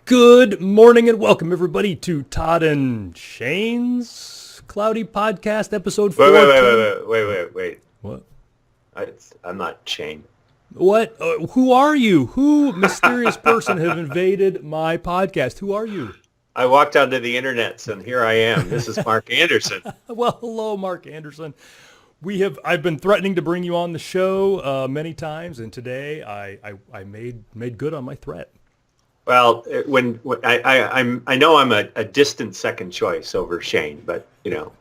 Good morning and welcome everybody to Todd and Shane's Cloudy Podcast episode 14. Wait. What? I'm not Shane. What? Who are you? Who mysterious person have invaded my podcast? Who are you? I walked onto the internets and here I am. This is Marc Anderson. Well, hello, Marc Anderson. I've been threatening to bring you on the show many times, and today I made good on my threat. Well, I know I'm a distant second choice over Shane, but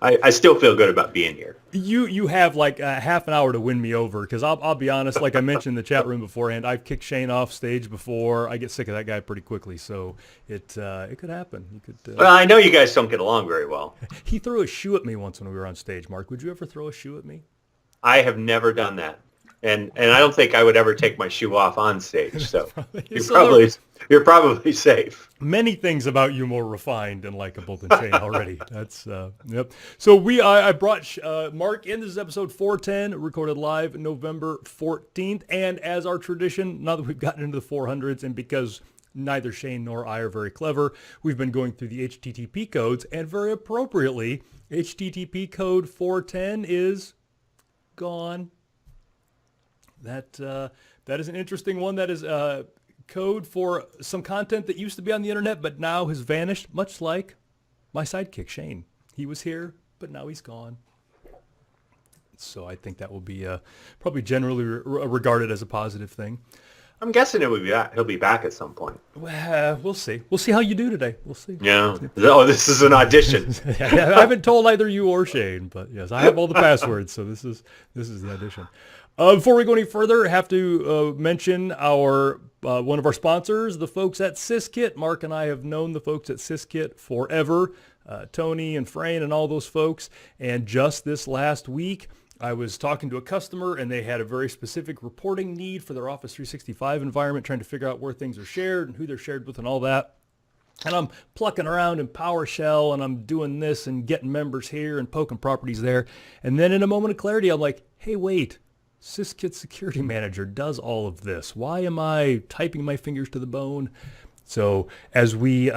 I still feel good about being here. You have like a half an hour to win me over because I'll be honest, like I mentioned in the chat room beforehand, I've kicked Shane off stage before. I get sick of that guy pretty quickly, so it could happen. Well, I know you guys don't get along very well. He threw a shoe at me once when we were on stage. Mark, would you ever throw a shoe at me? I have never done that. And I don't think I would ever take my shoe off on stage. So you're probably safe. Many things about you more refined and likable than Shane already. That's yep. So I brought Mark in. This is episode 410, recorded live November 14th. And as our tradition, now that we've gotten into the 400s, and because neither Shane nor I are very clever, we've been going through the HTTP codes, and very appropriately, HTTP code 410 is gone. That is an interesting one. That is code for some content that used to be on the internet but now has vanished, much like my sidekick, Shane. He was here, but now he's gone. So I think that will be probably generally regarded as a positive thing. I'm guessing he'll be back at some point. Well, we'll see. We'll see how you do today. We'll see. Yeah. Oh, this is an audition. I haven't told either you or Shane, but yes, I have all the passwords, so this is the audition. Before we go any further, I have to mention our one of our sponsors, the folks at SysKit. Mark and I have known the folks at SysKit forever, Tony and Frayne and all those folks. And just this last week, I was talking to a customer, and they had a very specific reporting need for their Office 365 environment, trying to figure out where things are shared and who they're shared with and all that. And I'm plucking around in PowerShell, and I'm doing this and getting members here and poking properties there. And then in a moment of clarity, I'm like, hey, wait. SysKit Security Manager does all of this. Why am I typing my fingers to the bone? So as we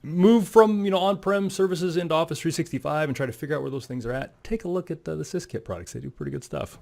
move from on-prem services into Office 365 and try to figure out where those things are at, take a look at the SysKit products. They do pretty good stuff.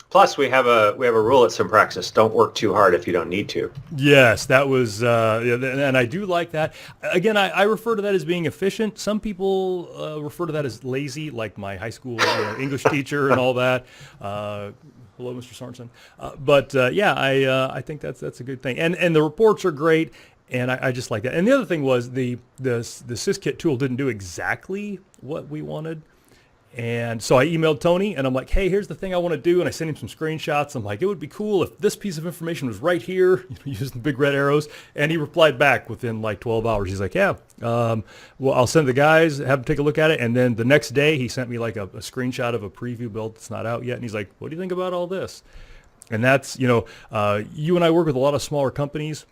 Plus, we have a rule at Simpraxis: don't work too hard if you don't need to. Yes, that was, and I do like that. Again, I refer to that as being efficient. Some people refer to that as lazy, like my high school English teacher and all that. Hello, Mr. Sorensen. I think that's a good thing. And the reports are great, and I just like that. And the other thing was the SysKit tool didn't do exactly what we wanted. And so I emailed Tony, and I'm like, hey, here's the thing I want to do. And I sent him some screenshots. I'm like, it would be cool if this piece of information was right here, using the big red arrows. And he replied back within like 12 hours. He's like, yeah, well, I'll send the guys, have them take a look at it. And then the next day, he sent me like a screenshot of a preview build that's not out yet. And he's like, what do you think about all this? And that's, you and I work with a lot of smaller companies.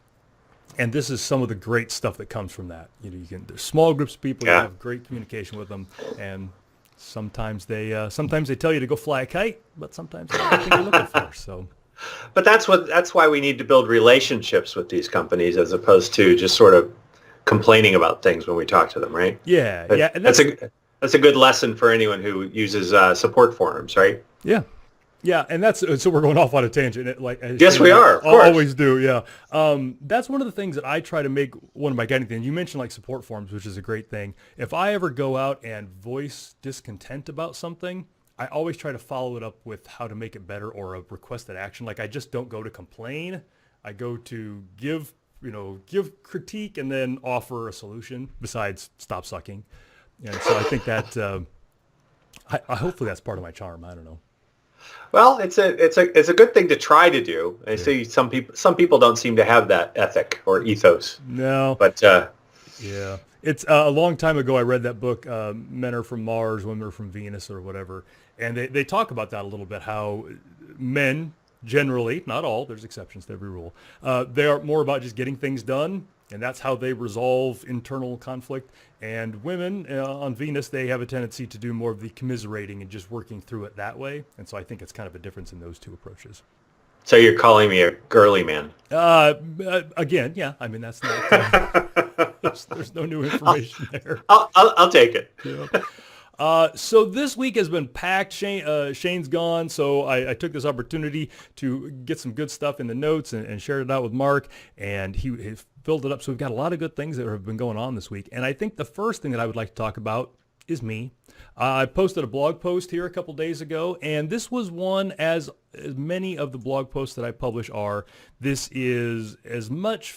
And this is some of the great stuff that comes from that. There's small groups of people, you have great communication with them, and sometimes they tell you to go fly a kite, but sometimes that's what you're looking for. So, but that's why we need to build relationships with these companies as opposed to just sort of complaining about things when we talk to them, right? Yeah. And that's a good lesson for anyone who uses support forums, right? Yeah. Yeah, and so we're going off on a tangent. Yes, we are. Of course. Always do. Yeah, that's one of the things that I try to make one of my guiding things. You mentioned like support forums, which is a great thing. If I ever go out and voice discontent about something, I always try to follow it up with how to make it better or a requested action. Like I just don't go to complain. I go to give critique and then offer a solution besides stop sucking. And so I think that hopefully that's part of my charm. I don't know. Well, it's a good thing to try to do. I see some people don't seem to have that ethic or ethos. No, but yeah, it's a long time ago. I read that book, "Men Are from Mars, Women Are from Venus," or whatever, and they talk about that a little bit. How men generally, not all, there's exceptions to every rule. They are more about just getting things done. And that's how they resolve internal conflict. And women on Venus, they have a tendency to do more of the commiserating and just working through it that way. And so I think it's kind of a difference in those two approaches. So you're calling me a girly man. Again, yeah. I mean, that's not. There's no new information there. I'll take it. Yeah. So this week has been packed. Shane's gone, so I took this opportunity to get some good stuff in the notes and shared it out with Mark, and he filled it up. So we've got a lot of good things that have been going on this week. And I think the first thing that I would like to talk about is me. I posted a blog post here a couple days ago, and this was one, as many of the blog posts that I publish are, this is as much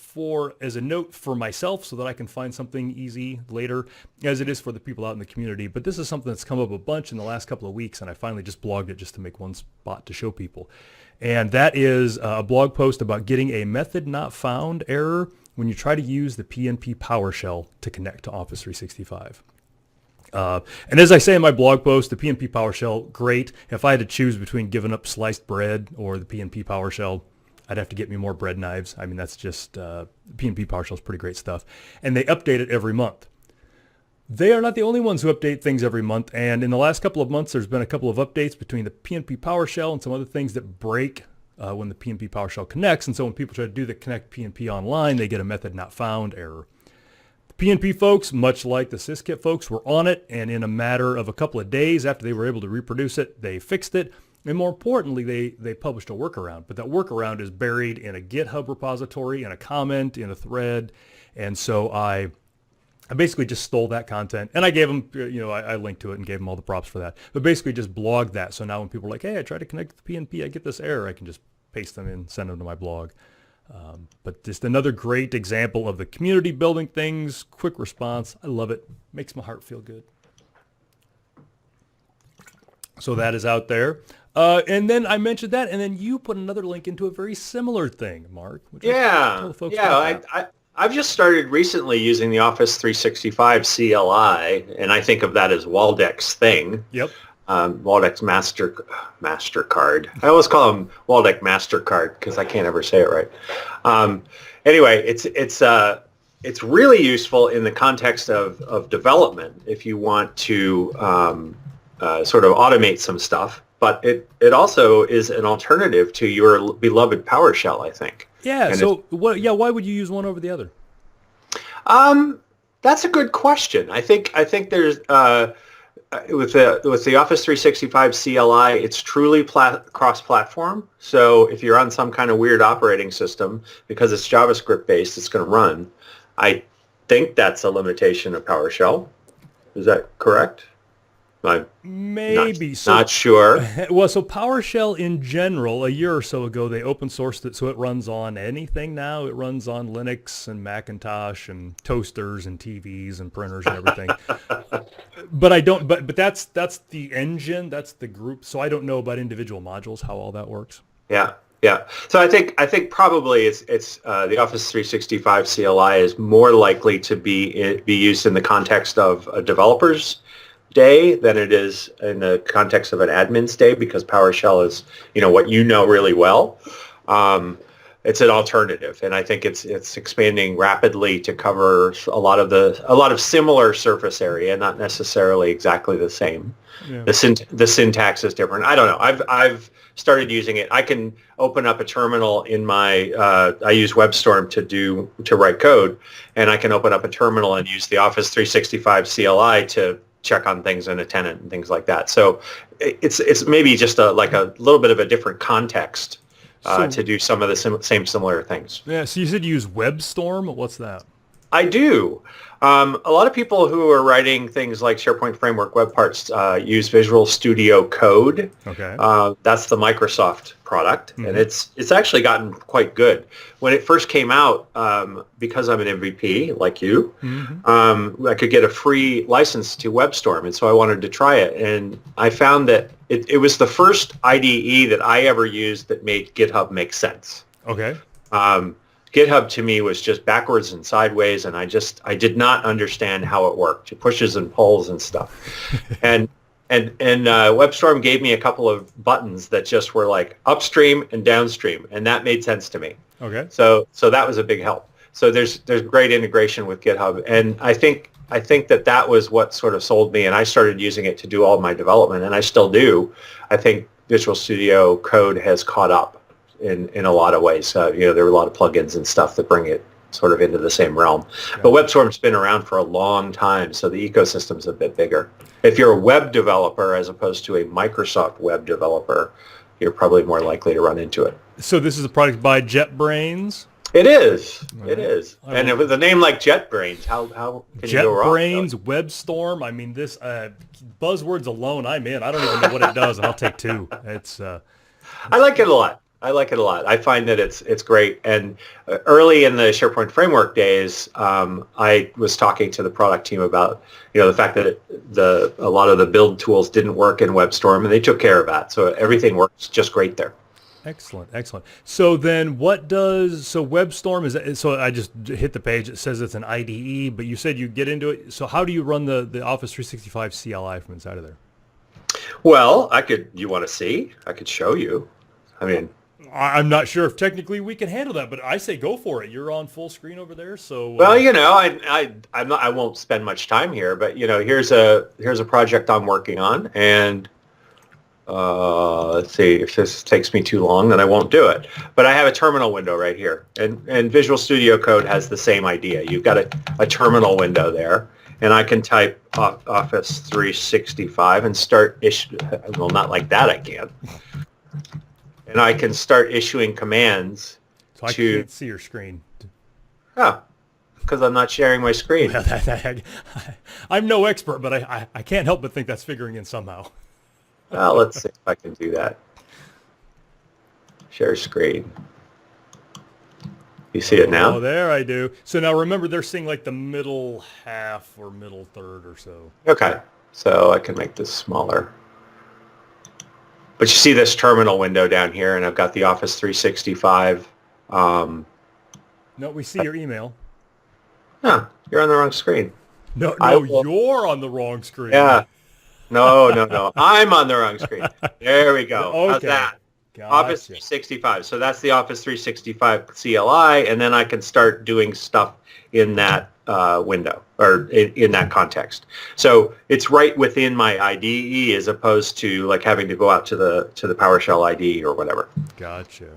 as a note for myself so that I can find something easy later as it is for the people out in the community. But this is something that's come up a bunch in the last couple of weeks, and I finally just blogged it just to make one spot to show people. And that is a blog post about getting a method not found error when you try to use the PnP PowerShell to connect to Office 365. And as I say in my blog post, the PnP PowerShell, great. If I had to choose between giving up sliced bread or the PnP PowerShell, I'd have to get me more bread knives. I mean, that's just, PnP PowerShell is pretty great stuff. And they update it every month. They are not the only ones who update things every month. And in the last couple of months, there's been a couple of updates between the PnP PowerShell and some other things that break when the PnP PowerShell connects. And so when people try to do the connect PnP online, they get a method not found error. PnP folks, much like the syskit folks, were on it, and in a matter of a couple of days after they were able to reproduce it, they fixed it. And more importantly, they published a workaround. But that workaround is buried in a GitHub repository, in a comment, in a thread. And so I basically just stole that content, and I gave them, I linked to it and gave them all the props for that. But basically just blogged that. So now when people are like, hey, I tried to connect to the PnP, I get this error, I can just paste them in, send them to my blog. But just another great example of the community building things, quick response. I love it. Makes my heart feel good. So that is out there. And then I mentioned that, and then you put another link into a very similar thing, Mark. Yeah. I've just started recently using the Office 365 CLI, and I think of that as Waldeck's thing. Yep. Waldeck's MasterCard. I always call them Waldeck MasterCard because I can't ever say it right. Anyway, it's really useful in the context of development if you want to sort of automate some stuff. But it also is an alternative to your beloved PowerShell, I think. Yeah. And so why would you use one over the other? That's a good question. I think there's with the Office 365 CLI, it's truly cross-platform. So if you're on some kind of weird operating system, because it's JavaScript based, it's going to run. I think that's a limitation of PowerShell. Is that correct? I'm Maybe. Not sure. Well, so PowerShell in general, a year or so ago, they open sourced it, so it runs on anything now. It runs on Linux and Macintosh and toasters and TVs and printers and everything. But that's the engine, that's the group. So I don't know about individual modules, how all that works. Yeah. So I think probably it's the Office 365 CLI is more likely to be used in the context of a developer's day than it is in the context of an admin's day, because PowerShell is what you know really well. It's an alternative, and I think it's expanding rapidly to cover a lot of similar surface area, not necessarily exactly the same. Yeah. The syntax is different. I don't know. I've started using it. I can open up a terminal in my I use WebStorm to write code, and I can open up a terminal and use the Office 365 CLI to check on things in a tenant and things like that. So it's maybe just a little bit of a different context to do some of the same similar things. Yeah. So you said you use WebStorm. What's that? I do. A lot of people who are writing things like SharePoint Framework web parts use Visual Studio Code. Okay. That's the Microsoft product, and it's actually gotten quite good. When it first came out, because I'm an MVP like you, I could get a free license to WebStorm, and so I wanted to try it. And I found that it was the first IDE that I ever used that made GitHub make sense. Okay. GitHub to me was just backwards and sideways, and I did not understand how it worked. It pushes and pulls and stuff. and WebStorm gave me a couple of buttons that just were like upstream and downstream, and that made sense to me. Okay. So that was a big help. So there's great integration with GitHub, and I think that was what sort of sold me, and I started using it to do all my development, and I still do. I think Visual Studio Code has caught up in a lot of ways. There are a lot of plugins and stuff that bring it sort of into the same realm. But WebStorm's been around for a long time, so the ecosystem's a bit bigger. If you're a web developer as opposed to a Microsoft web developer, you're probably more likely to run into it. So this is a product by JetBrains? It is. It Right. is. And with a name like JetBrains, how can you go wrong? JetBrains, WebStorm. I mean, this buzzwords alone, I'm in. I don't even know what it does, and I'll take two. I like it a lot. I find that it's great. And early in the SharePoint framework days, I was talking to the product team about the fact that a lot of the build tools didn't work in WebStorm, and they took care of that. So everything works just great there. Excellent. So then WebStorm is, so I just hit the page, it says it's an IDE, but you said you get into it. So how do you run the Office 365 CLI from inside of there? Well, you want to see? I could show you. I mean, I'm not sure if technically we can handle that, but I say go for it. You're on full screen over there, so. Well, I won't spend much time here, but here's a project I'm working on, and let's see, if this takes me too long, then I won't do it. But I have a terminal window right here, and Visual Studio Code has the same idea. You've got a terminal window there, and I can type Office 365 and start well, not like that, I can't. And I can start issuing commands. So I can't see your screen. Oh, because I'm not sharing my screen. I'm no expert, but I can't help but think that's figuring in somehow. Well, let's see if I can do that. Share screen. You see it now? Oh, there I do. So now remember, they're seeing like the middle half or middle third or so. Okay. So I can make this smaller. But you see this terminal window down here, and I've got the Office 365. No, we see your email. Huh, you're on the wrong screen. No, you're on the wrong screen. Yeah. No. I'm on the wrong screen. There we go. Okay. How's that? Gotcha. Office 365. So that's the Office 365 CLI, and then I can start doing stuff in that window or in that context. So it's right within my IDE as opposed to like having to go out to the PowerShell IDE or whatever. Gotcha.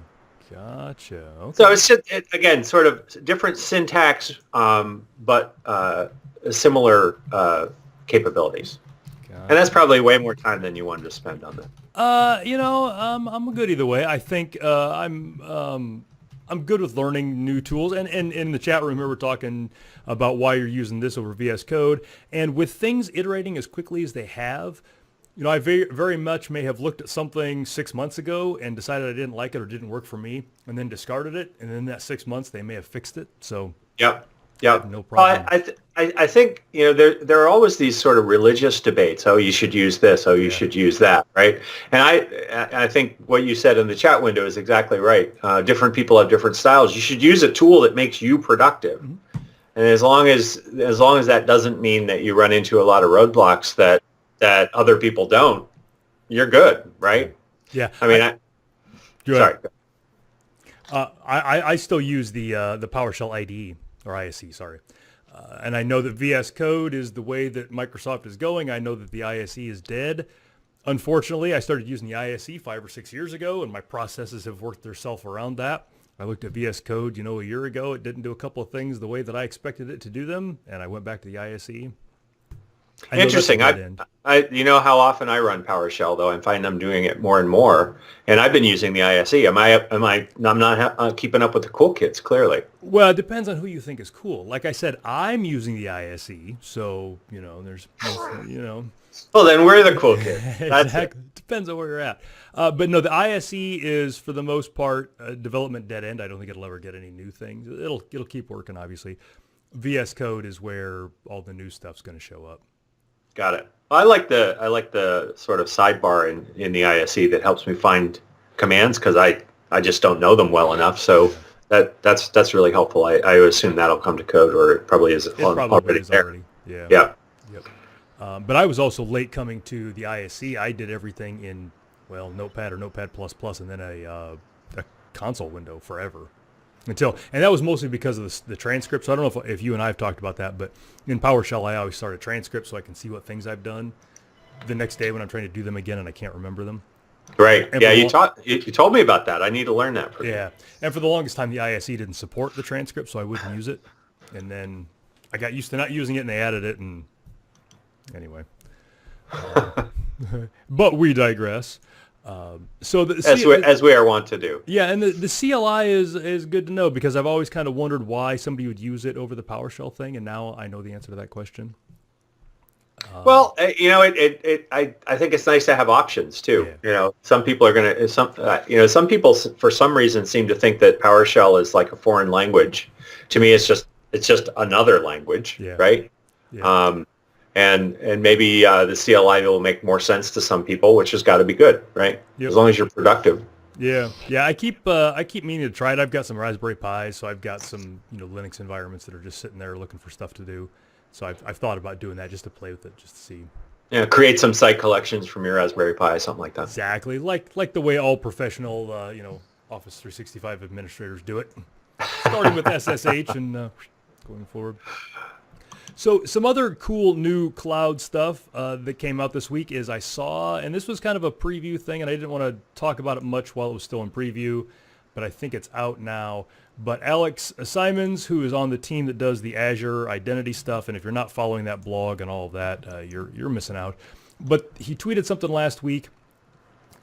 Okay. So it's just, again, sort of different syntax, but similar capabilities. And that's probably way more time than you wanted to spend on that. I'm good either way. I think I'm good with learning new tools. And in the chat room here, we're talking about why you're using this over VS Code. And with things iterating as quickly as they have, I very, very much may have looked at something 6 months ago and decided I didn't like it or didn't work for me, and then discarded it. And in that 6 months, they may have fixed it. So Yep. no problem. I think there are always these sort of religious debates. Oh, you should use this. Oh, you should use that. Right. And I think what you said in the chat window is exactly right. Different people have different styles. You should use a tool that makes you productive. Mm-hmm. And as long as that doesn't mean that you run into a lot of roadblocks that other people don't, you're good, right? Yeah. I mean, sorry. I still use the PowerShell IDE or ISE, sorry. And I know that VS Code is the way that Microsoft is going. I know that the ISE is dead. Unfortunately, I started using the ISE 5 or 6 years ago, and my processes have worked themselves around that. I looked at VS Code, a year ago. It didn't do a couple of things the way that I expected it to do them, and I went back to the ISE. Interesting. You know how often I run PowerShell, though. I find I'm doing it more and more, and I've been using the ISE. I'm not keeping up with the cool kids, clearly. Well, it depends on who you think is cool. Like I said, I'm using the ISE, so there's Well, then we're the cool kids. That's exactly. It depends on where you're at. But no, the ISE is for the most part development dead end. I don't think it'll ever get any new things. It'll keep working, obviously. VS Code is where all the new stuff's going to show up. Got it. I like the sort of sidebar in the ISE that helps me find commands because I just don't know them well enough. So that's really helpful. I assume that'll come to code, or it probably is already there. Yeah. Yeah. Yep. But I was also late coming to the ISE. I did everything in Notepad or Notepad++, and then a console window forever. And that was mostly because of the transcript. So I don't know if you and I have talked about that, but in PowerShell, I always start a transcript so I can see what things I've done the next day when I'm trying to do them again and I can't remember them. Right. And Yeah, for the you told me about that. I need to learn that from you. Yeah, and for the longest time, the ISE didn't support the transcript, so I wouldn't use it. And then I got used to not using it, and they added it. And anyway, but we digress. So the As we are wont to do. yeah, and the CLI is good to know because I've always kind of wondered why somebody would use it over the PowerShell thing, and now I know the answer to that question. Well, I think it's nice to have options too. Yeah. Some people are going to some people for some reason seem to think that PowerShell is like a foreign language. To me, it's just another language, Yeah. right? Yeah. And maybe the CLI will make more sense to some people, which has got to be good, right? Yep. As long as you're productive. Yeah. I keep meaning to try it. I've got some Raspberry Pis, so I've got some Linux environments that are just sitting there looking for stuff to do. So I've thought about doing that just to play with it, just to see. Yeah, create some site collections from your Raspberry Pi, something like that. Exactly, like the way all professional Office 365 administrators do it, starting with SSH and going forward. So some other cool new cloud stuff that came out this week is I saw, and this was kind of a preview thing, and I didn't want to talk about it much while it was still in preview, but I think it's out now. But Alex Simons, who is on the team that does the Azure identity stuff, and if you're not following that blog and all of that, you're missing out. But he tweeted something last week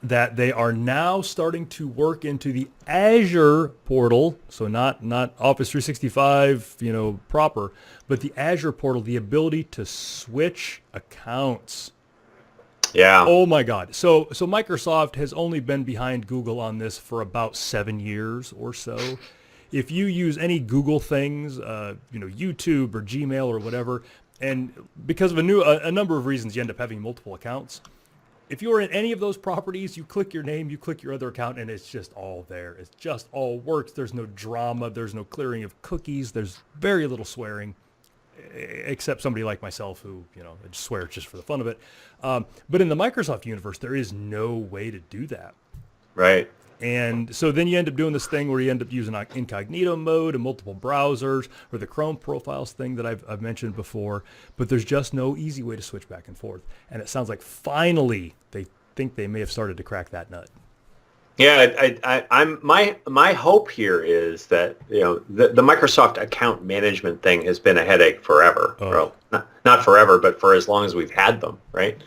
that they are now starting to work into the Azure portal, so not Office 365, proper, but the Azure portal, the ability to switch accounts. Yeah. Oh my God. So Microsoft has only been behind Google on this for about 7 years or so. If you use any Google things, YouTube or Gmail or whatever, and because of a number of reasons, you end up having multiple accounts. If you're in any of those properties, you click your name, you click your other account, and it's just all there. It just all works. There's no drama. There's no clearing of cookies. There's very little swearing, except somebody like myself who, I just swear just for the fun of it. But in the Microsoft universe, there is no way to do that. Right. And so then you end up doing this thing where you end up using incognito mode and multiple browsers, or the Chrome profiles thing that I've mentioned before, but there's just no easy way to switch back and forth. And it sounds like finally they think they may have started to crack that nut. Yeah, I'm my hope here is that the Microsoft account management thing has been a headache forever. Oh. Well, not forever, but for as long as we've had them, right?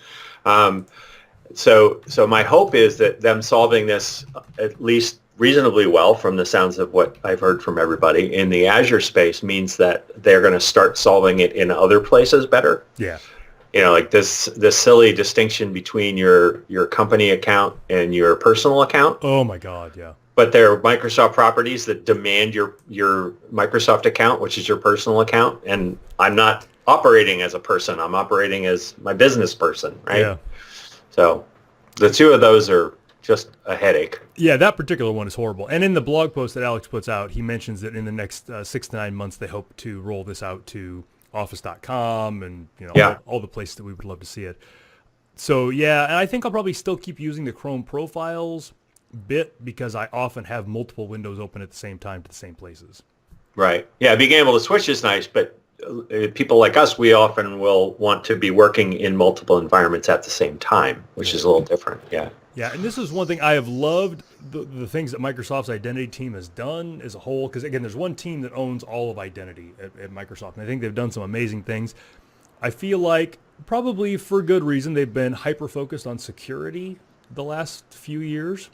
So my hope is that them solving this at least reasonably well, from the sounds of what I've heard from everybody in the Azure space, means that they're going to start solving it in other places better. Yeah. Like this silly distinction between your company account and your personal account. Oh my God, yeah. But they're Microsoft properties that demand your Microsoft account, which is your personal account. And I'm not operating as a person. I'm operating as my business person, right? Yeah. So the two of those are just a headache. Yeah, that particular one is horrible. And in the blog post that Alex puts out, he mentions that in the next 6 to 9 months, they hope to roll this out to office.com and all the places that we would love to see it. So yeah, and I think I'll probably still keep using the Chrome profiles bit because I often have multiple windows open at the same time to the same places. Right. Yeah, being able to switch is nice, but people like us, we often will want to be working in multiple environments at the same time, which is a little different. Yeah. Yeah, and this is one thing I have loved, the things that Microsoft's identity team has done as a whole, because again, there's one team that owns all of identity at Microsoft, and I think they've done some amazing things. I feel like, probably for good reason, they've been hyper-focused on security the last few years.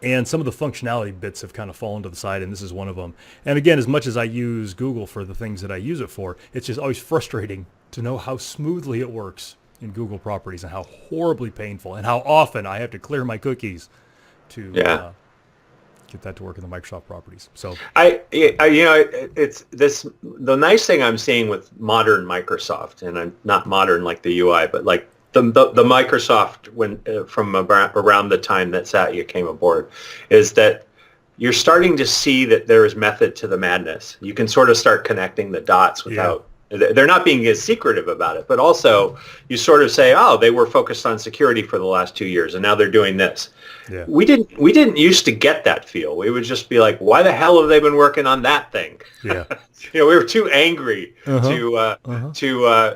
And some of the functionality bits have kind of fallen to the side, and this is one of them. And again, as much as I use Google for the things that I use it for, it's just always frustrating to know how smoothly it works in Google properties and how horribly painful and how often I have to clear my cookies to get that to work in the Microsoft properties. So it's this, the nice thing I'm seeing with modern Microsoft, and I'm not modern like the UI, but like the Microsoft from around the time that Satya came aboard, is that you're starting to see that there is method to the madness. You can sort of start connecting the dots without they're not being as secretive about it, but also you sort of say, oh, they were focused on security for the last 2 years and now they're doing this. Yeah. We didn't used to get that feel. We would just be like, why the hell have they been working on that thing? Yeah. We were too angry to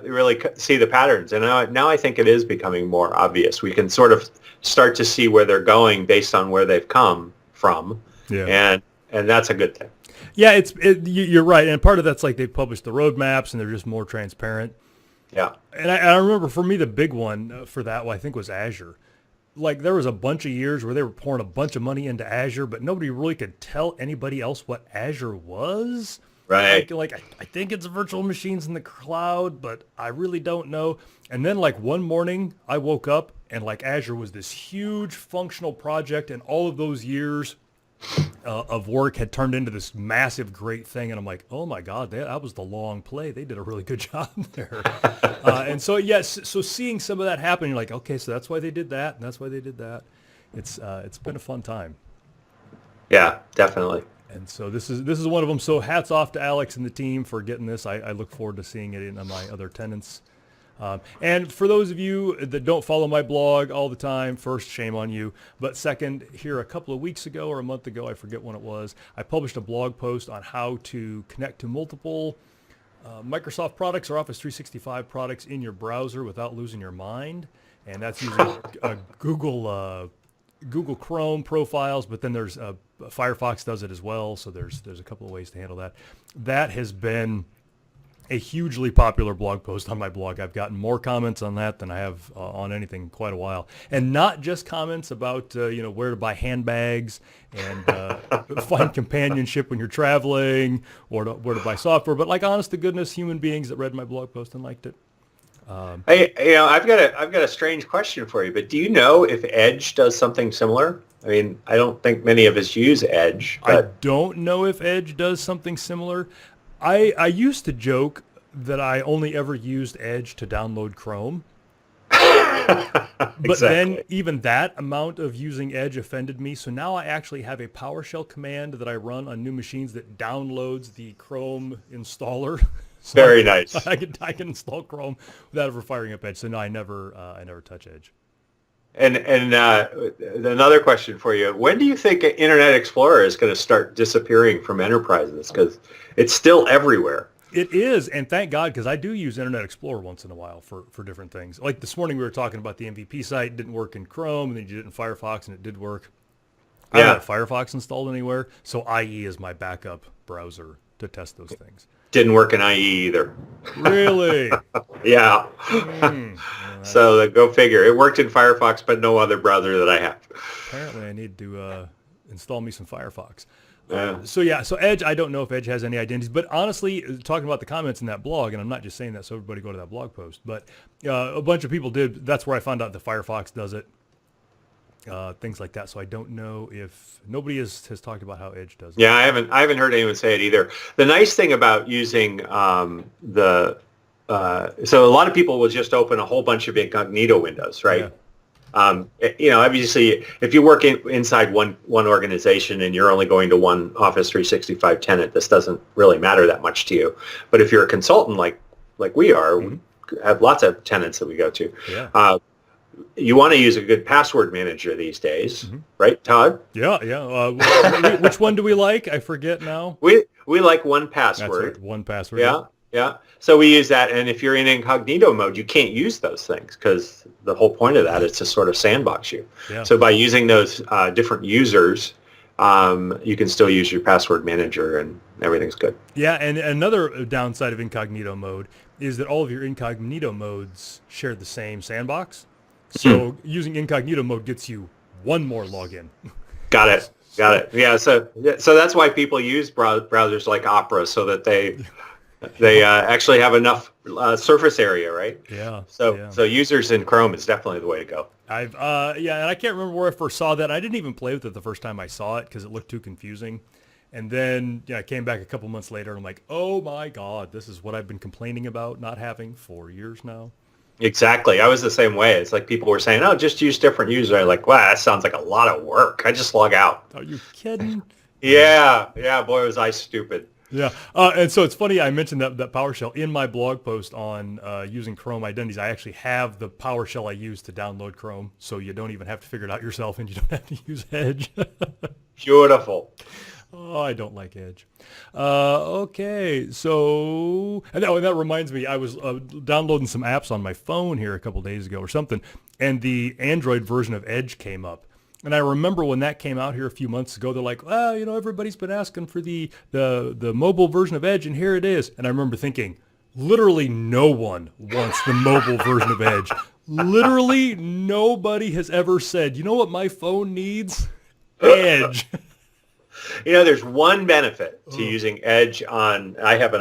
really see the patterns. And now I think it is becoming more obvious. We can sort of start to see where they're going based on where they've come from. Yeah. And that's a good thing. Yeah, you're right. And part of that's like they published the roadmaps and they're just more transparent. Yeah. And I remember for me, the big one for that, I think was Azure. Like there was a bunch of years where they were pouring a bunch of money into Azure, but nobody really could tell anybody else what Azure was. Right. Like I think it's virtual machines in the cloud, but I really don't know. And then like one morning I woke up and like Azure was this huge functional project, and all of those years of work had turned into this massive, great thing. And I'm like, oh my God, that was the long play. They did a really good job there. And so, yes, so seeing some of that happen, you're like, okay, so that's why they did that. And that's why they did that. It's been a fun time. Yeah, definitely. And so this is one of them. So hats off to Alex and the team for getting this. I look forward to seeing it in my other tenants. And for those of you that don't follow my blog all the time, first, shame on you. But second, here a couple of weeks ago or a month ago, I forget when it was, I published a blog post on how to connect to multiple Microsoft products or Office 365 products in your browser without losing your mind. And that's using Google Chrome profiles, but then there's Firefox does it as well. So there's a couple of ways to handle that. That has been a hugely popular blog post on my blog. I've gotten more comments on that than I have on anything in quite a while. And not just comments about, where to buy handbags and find companionship when you're traveling or where to buy software, but like honest to goodness human beings that read my blog post and liked it. Hey, I've got a strange question for you, but do you know if Edge does something similar? I mean, I don't think many of us use Edge. But... I don't know if Edge does something similar. I used to joke that I only ever used Edge to download Chrome. But then even that amount of using Edge offended me. So now I actually have a PowerShell command that I run on new machines that downloads the Chrome installer. So very nice. I can install Chrome without ever firing up Edge. So no, I never touch Edge. And another question for you: when do you think Internet Explorer is going to start disappearing from enterprises? Because it's still everywhere. It is, and thank God, because I do use Internet Explorer once in a while for different things. Like this morning, we were talking about the MVP site. It didn't work in Chrome, and then you did it in Firefox, and it did work. I don't have Firefox installed anywhere, so IE is my backup browser to test those things. Didn't work in IE either. Really? Yeah. So go figure. It worked in Firefox, but no other browser that I have. Apparently, I need to install me some Firefox. So Edge, I don't know if Edge has any identities, but honestly, talking about the comments in that blog, and I'm not just saying that so everybody go to that blog post, but a bunch of people did. That's where I found out that Firefox does it. Things like that. So I don't know if nobody has talked about how Edge does it. Yeah, I haven't heard anyone say it either. The nice thing about using so a lot of people will just open a whole bunch of incognito windows, right? Yeah. Obviously, if you work inside one organization and you're only going to one Office 365 tenant, this doesn't really matter that much to you. But if you're a consultant like we are, we have lots of tenants that we go to. Yeah. You want to use a good password manager these days, right, Todd? Yeah. Which one do we like? I forget now. We like 1Password. That's right, 1Password. Yeah. So we use that, and if you're in incognito mode, you can't use those things because the whole point of that is to sort of sandbox you. Yeah. So by using those different users, you can still use your password manager, and everything's good. Yeah, and another downside of incognito mode is that all of your incognito modes share the same sandbox. So using incognito mode gets you one more login. Got it. Yeah. So that's why people use browsers like Opera, so that they actually have enough surface area, right? Yeah. So users in Chrome is definitely the way to go. And I can't remember where I first saw that. I didn't even play with it the first time I saw it because it looked too confusing. And then I came back a couple months later and I'm like, oh my God, this is what I've been complaining about not having for years now. Exactly. I was the same way. It's like people were saying, oh, just use different users. I'm like, wow, that sounds like a lot of work. I just log out. Are you kidding? Yeah. Boy, was I stupid. Yeah. And so it's funny, I mentioned that PowerShell in my blog post on using Chrome identities. I actually have the PowerShell I use to download Chrome, so you don't even have to figure it out yourself, and you don't have to use Edge. Beautiful. Oh, I don't like Edge. Okay, so and that reminds me, I was downloading some apps on my phone here a couple days ago or something, and the Android version of Edge came up. And I remember when that came out here a few months ago, they're like, well, everybody's been asking for the mobile version of Edge, and here it is. And I remember thinking, literally no one wants the mobile version of Edge. Literally nobody has ever said, you know what my phone needs? Edge. There's one benefit to using Edge on. I have an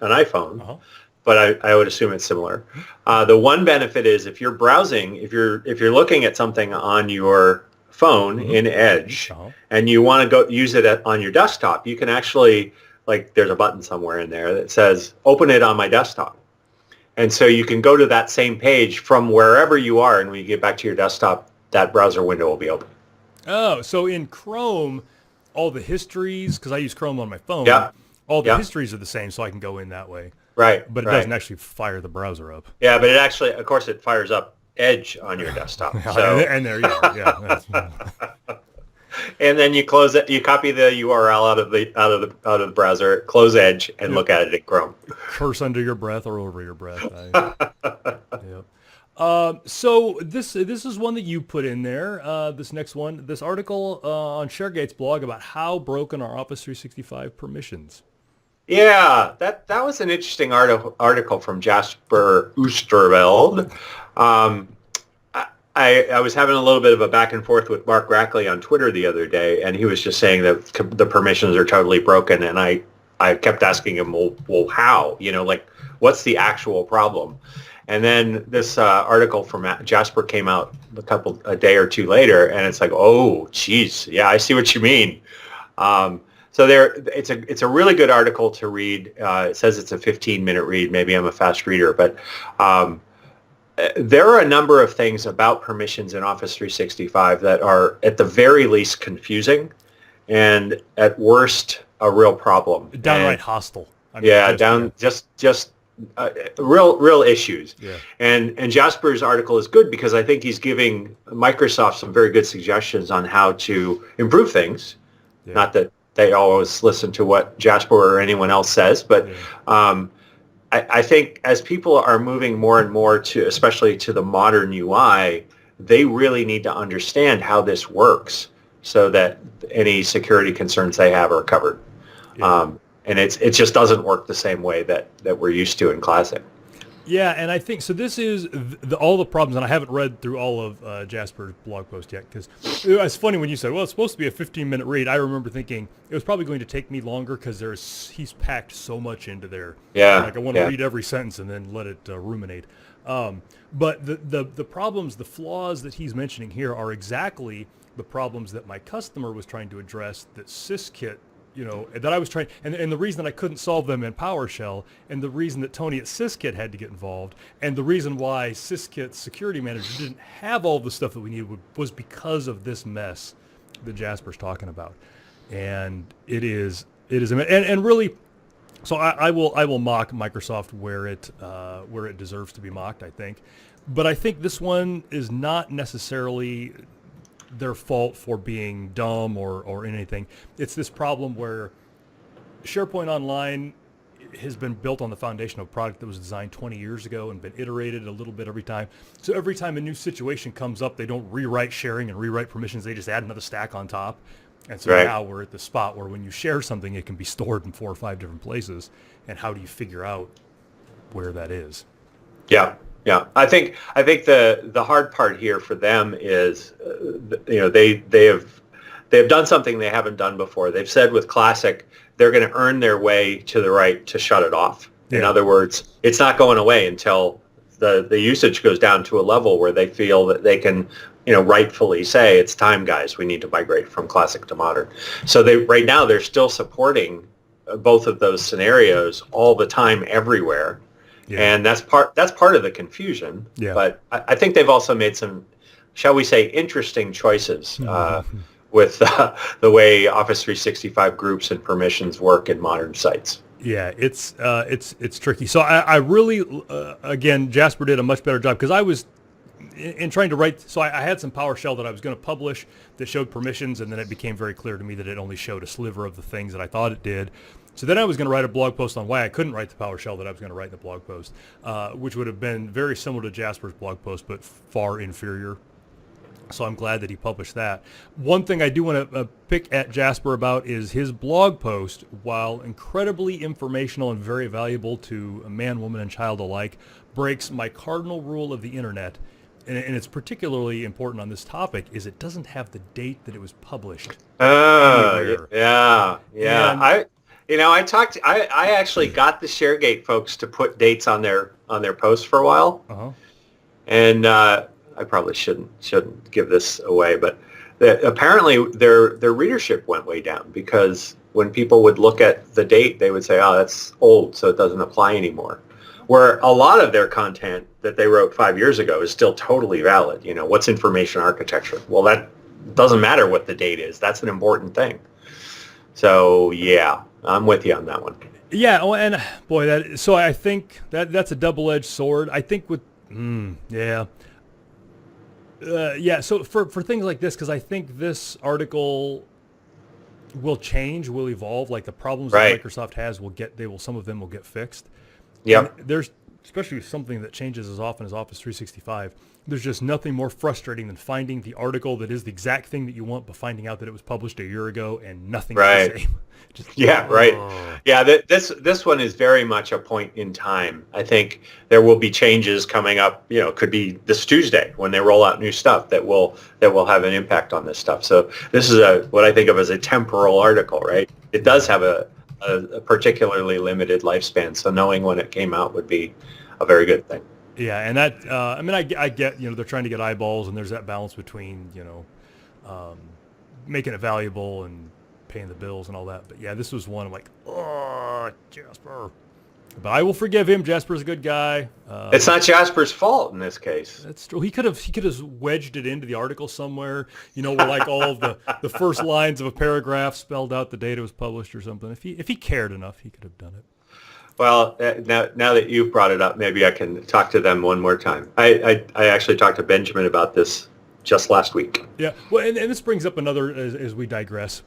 iPhone, but I would assume it's similar. The one benefit is if you're browsing, if you're looking at something on your phone in Edge, and you want to go use it on your desktop, you can actually, like, there's a button somewhere in there that says open it on my desktop, and so you can go to that same page from wherever you are, and when you get back to your desktop, that browser window will be open. Oh, so in Chrome, all the histories, because I use Chrome on my phone, all the histories are the same, so I can go in that way. Right. But it doesn't actually fire the browser up. Yeah, but it actually, of course, it fires up Edge on your desktop. So. And there you go. Yeah. And then you close it. You copy the URL out of the browser, close Edge, and look at it in Chrome. Curse under your breath or over your breath. So this is one that you put in there. This next one, this article on ShareGate's blog about how broken are Office 365 permissions. Yeah, that was an interesting article from Jasper Oosterveld. I was having a little bit of a back and forth with Mark Rackley on Twitter the other day, and he was just saying that the permissions are totally broken, and I kept asking him, well, how? Like, what's the actual problem? And then this article from Jasper came out a day or two later, and it's like, oh, geez, yeah, I see what you mean. So it's a really good article to read. It says it's a 15-minute read. Maybe I'm a fast reader, but there are a number of things about permissions in Office 365 that are, at the very least, confusing, and at worst, a real problem. Downright hostile. Just real issues. Yeah. And Jasper's article is good because I think he's giving Microsoft some very good suggestions on how to improve things. Yeah. Not that they always listen to what Jasper or anyone else says, but I think as people are moving more and more especially to the modern UI, they really need to understand how this works so that any security concerns they have are covered. Yeah. And it just doesn't work the same way that we're used to in Classic. Yeah, and I think, so this is all the problems, and I haven't read through all of Jasper's blog post yet, because it's funny when you said, well, it's supposed to be a 15-minute read. I remember thinking it was probably going to take me longer because he's packed so much into there. Yeah. Like, I want to read every sentence and then let it ruminate. But the problems, the flaws that he's mentioning here are exactly the problems that my customer was trying to address that SysKit, that I was trying, and the reason that I couldn't solve them in PowerShell, and the reason that Tony at SysKit had to get involved, and the reason why SysKit's security manager didn't have all the stuff that we needed was because of this mess that Jasper's talking about. And it is, and really, so I will mock Microsoft where it deserves to be mocked, I think. But I think this one is not necessarily their fault for being dumb or anything. It's this problem where SharePoint Online has been built on the foundation of a product that was designed 20 years ago and been iterated a little bit every time. So every time a new situation comes up, they don't rewrite sharing and rewrite permissions. They just add another stack on top. And so now we're at the spot where when you share something, it can be stored in 4 or 5 different places. And how do you figure out where that is? Yeah. Yeah, I think the hard part here for them is, they have done something they haven't done before. They've said with Classic they're going to earn their way to the right to shut it off. Yeah. In other words, it's not going away until the usage goes down to a level where they feel that they can, rightfully say it's time, guys. We need to migrate from Classic to Modern. So right now they're still supporting both of those scenarios all the time, everywhere. Yeah. And that's part of the confusion. Yeah. But I think they've also made some, shall we say, interesting choices with the way Office 365 groups and permissions work in modern sites. Yeah, it's tricky. So I really, again, Jasper did a much better job because I was in trying to write. So I had some PowerShell that I was going to publish that showed permissions, and then it became very clear to me that it only showed a sliver of the things that I thought it did. So then I was going to write a blog post on why I couldn't write the PowerShell that I was going to write in the blog post, which would have been very similar to Jasper's blog post, but far inferior. So I'm glad that he published that. One thing I do want to pick at Jasper about is his blog post, while incredibly informational and very valuable to a man, woman, and child alike, breaks my cardinal rule of the internet, and it's particularly important on this topic, is it doesn't have the date that it was published. Oh, yeah. And, I actually got the ShareGate folks to put dates on their posts for a while. uh-huh. And I probably shouldn't give this away, but apparently their readership went way down because when people would look at the date, they would say, "Oh, that's old, so it doesn't apply anymore." Where a lot of their content that they wrote 5 years ago is still totally valid. What's information architecture? Well, that doesn't matter what the date is. That's an important thing. So yeah, I'm with you on that one. Yeah, and boy, so I think that's a double-edged sword. I think with yeah. So for things like this, because I think this article will change, will evolve. Like the problems Right. that Microsoft has some of them will get fixed. Yep. And there's, especially something that changes as often as Office 365, there's just nothing more frustrating than finding the article that is the exact thing that you want, but finding out that it was published a year ago and nothing's Right. the same. Right. Yeah, this one is very much a point in time. I think there will be changes coming up. It could be this Tuesday when they roll out new stuff that will have an impact on this stuff. So this is what I think of as a temporal article, right? It does have a particularly limited lifespan, so knowing when it came out would be a very good thing. Yeah, and that I get they're trying to get eyeballs, and there's that balance between making it valuable and paying the bills and all that. But yeah, this was one I'm like, oh, Jasper. But I will forgive him. Jasper's a good guy. It's not Jasper's fault in this case. That's true. He could have wedged it into the article somewhere, where like all of the first lines of a paragraph spelled out the date it was published or something. If he cared enough, he could have done it. Well, now that you've brought it up, maybe I can talk to them one more time. I actually talked to Benjamin about this just last week. Yeah. Well, and this brings up another, as we digress,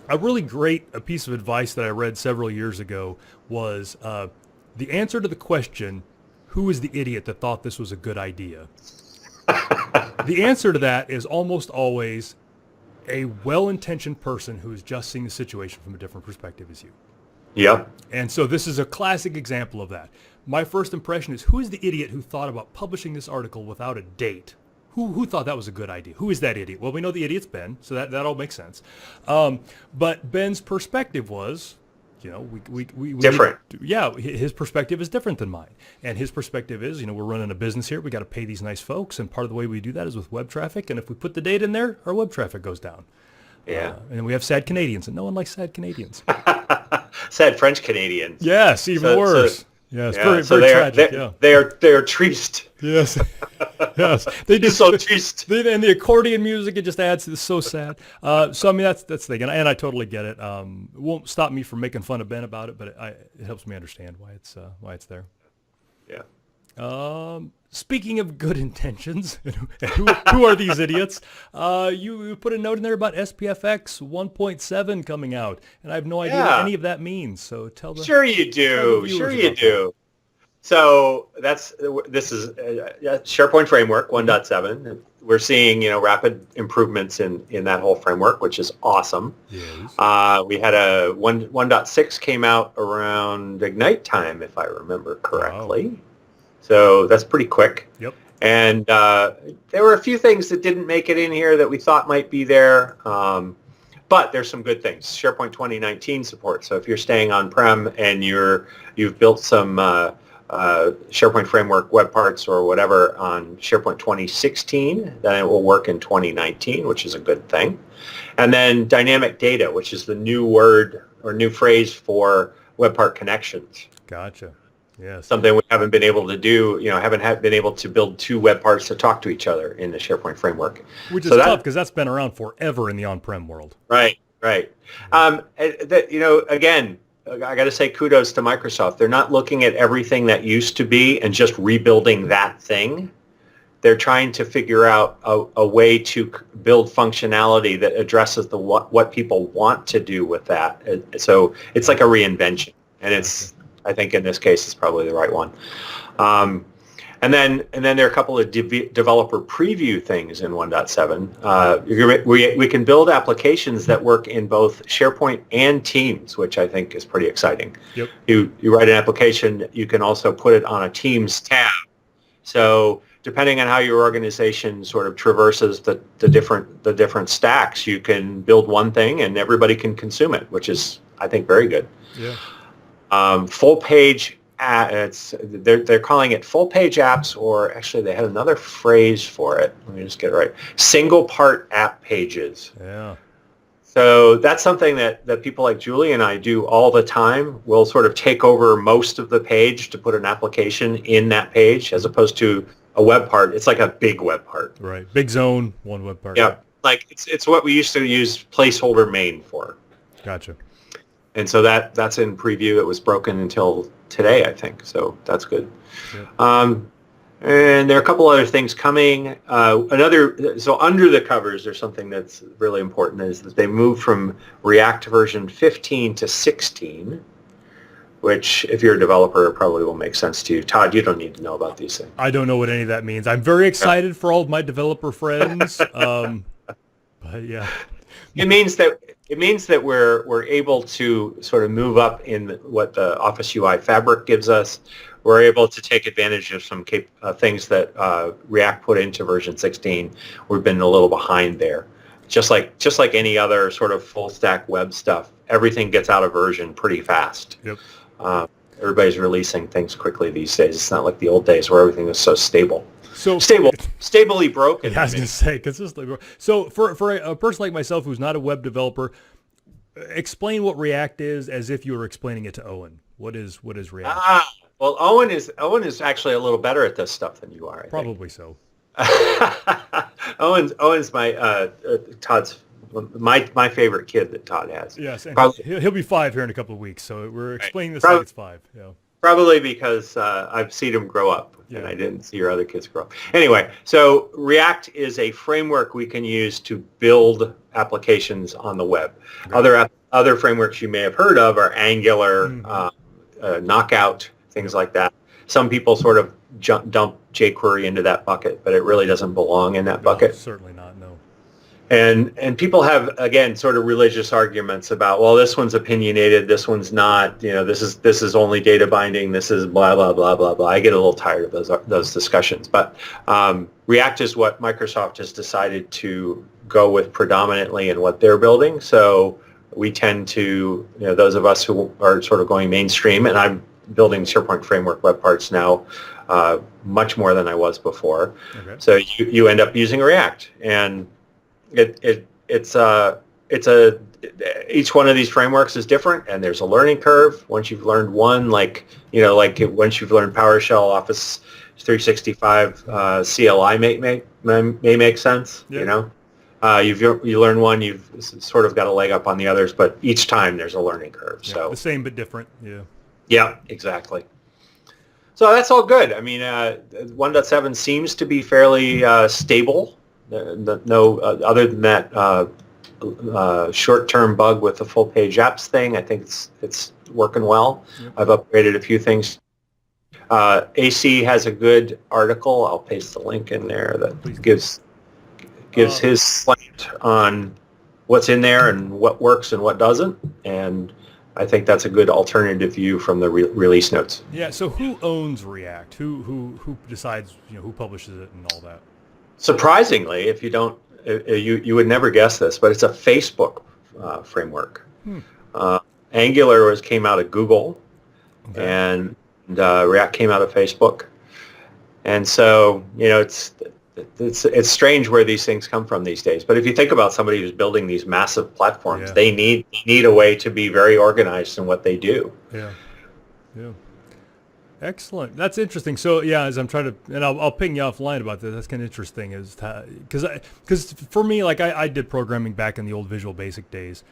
a really great piece of advice that I read several years ago was the answer to the question, who is the idiot that thought this was a good idea? The answer to that is almost always a well-intentioned person who is just seeing the situation from a different perspective as you. Yep. And so this is a classic example of that. My first impression is, who is the idiot who thought about publishing this article without a date? Who thought that was a good idea? Who is that idiot? Well, we know the idiot's Ben, so that all makes sense. But Ben's perspective was, we different. His perspective is different than mine. And his perspective is, we're running a business here. We got to pay these nice folks. And part of the way we do that is with web traffic. And if we put the date in there, our web traffic goes down. Yeah. And we have sad Canadians, and no one likes sad Canadians. Sad French Canadians. Yes, even worse. Yes, very tragic. They are triste. Yes, yes. They do so triste. And the accordion music, it just adds to this. So sad. So I mean, that's the thing, and I totally get it. It won't stop me from making fun of Ben about it, but it helps me understand why it's there. Yeah. Speaking of good intentions, who are these idiots? You put a note in there about SPFX 1.7 coming out, and I have no idea what any of that means. So tell the Sure you do. Sure you do. So this is SharePoint Framework 1.7. We're seeing rapid improvements in that whole framework, which is awesome. Yes. We had a 1.6 came out around Ignite time, if I remember correctly. Wow. So that's pretty quick. Yep. And there were a few things that didn't make it in here that we thought might be there. But there's some good things. SharePoint 2019 support. So if you're staying on-prem and you've built some SharePoint Framework web parts or whatever on SharePoint 2016, then it will work in 2019, which is a good thing. And then dynamic data, which is the new word or new phrase for web part connections. Gotcha. Yes. Something we haven't been able to do, been able to build two web parts to talk to each other in the SharePoint framework. Which is So tough because that's been around forever in the on-prem world. right. Again, I got to say kudos to Microsoft. They're not looking at everything that used to be and just rebuilding that thing. They're trying to figure out a way to build functionality that addresses what people want to do with that. So it's like a reinvention, and I think in this case it's probably the right one. And then there are a couple of developer preview things in 1.7. We can build applications that work in both SharePoint and Teams, which I think is pretty exciting. Yep. You write an application, you can also put it on a Teams tab. So depending on how your organization sort of traverses the different stacks, you can build one thing and everybody can consume it, which is, I think, very good. Yeah. Full page. They're calling it full page apps, or actually they had another phrase for it. Let me just get it right. Single part app pages. Yeah. So that's something that people like Julie and I do all the time. We'll sort of take over most of the page to put an application in that page, as opposed to a web part. It's like a big web part. Right. Big zone, one web part. Yeah. Like it's what we used to use placeholder main for. Gotcha. And so that's in preview. It was broken until today, I think. So that's good. Yep. And there are a couple other things coming. So under the covers, there's something that's really important, is that they moved from React version 15 to 16, which if you're a developer, probably will make sense to you. Todd, you don't need to know about these things. I don't know what any of that means. I'm very excited for all of my developer friends. But yeah. It means that we're able to sort of move up in what the Office UI fabric gives us. We're able to take advantage of some things that React put into version 16. We've been a little behind there. Just like any other sort of full stack web stuff, everything gets out of version pretty fast. Yep. Everybody's releasing things quickly these days. It's not like the old days where everything was so stable. So stably broken. Yeah, I was going to say, consistently broken. So for a person like myself who's not a web developer, explain what React is as if you were explaining it to Owen. What is React? Well, Owen is actually a little better at this stuff than you are. Probably so. Owen's Todd's my favorite kid that Todd has. Yes, and he'll be 5 here in a couple of weeks. So we're explaining this like it's 5. Yeah. Probably because I've seen him grow up, and I didn't see your other kids grow up. Anyway, so React is a framework we can use to build applications on the web. Right. Other frameworks you may have heard of are Angular, Knockout, things like that. Some people sort of dump jQuery into that bucket, but it really doesn't belong in that bucket. Certainly not, no. And people have, again, sort of religious arguments about, well, this one's opinionated, this one's not, this is only data binding, this is blah, blah, blah, blah, blah. I get a little tired of those discussions. But React is what Microsoft has decided to go with predominantly in what they're building. So we tend to, those of us who are sort of going mainstream, and I'm building SharePoint framework web parts now much more than I was before. Okay. So you end up using React. And each one of these frameworks is different, and there's a learning curve. Once you've learned one, once you've learned PowerShell, Office 365 CLI may make sense. Yeah. You learn one, you've sort of got a leg up on the others, but each time there's a learning curve. Yeah, so the same but different. Yeah. Yeah, exactly. So that's all good. I mean, 1.7 seems to be fairly stable. No, other than that short-term bug with the full-page apps thing, I think it's working well. Yep. I've upgraded a few things. AC has a good article. I'll paste the link in there that gives his slant on what's in there and what works and what doesn't. And I think that's a good alternative view from the release notes. Yeah. So who owns React? Who decides? Who publishes it and all that? Surprisingly, if you don't, you would never guess this, but it's a Facebook framework. Angular came out of Google, okay. and React came out of Facebook, and so it's strange where these things come from these days. But if you think about somebody who's building these massive platforms, they need a way to be very organized in what they do. Yeah, yeah. Excellent. That's interesting. So yeah, as I'm trying to, and I'll ping you offline about this. That's kind of interesting, is because for me, like I did programming back in the old Visual Basic days,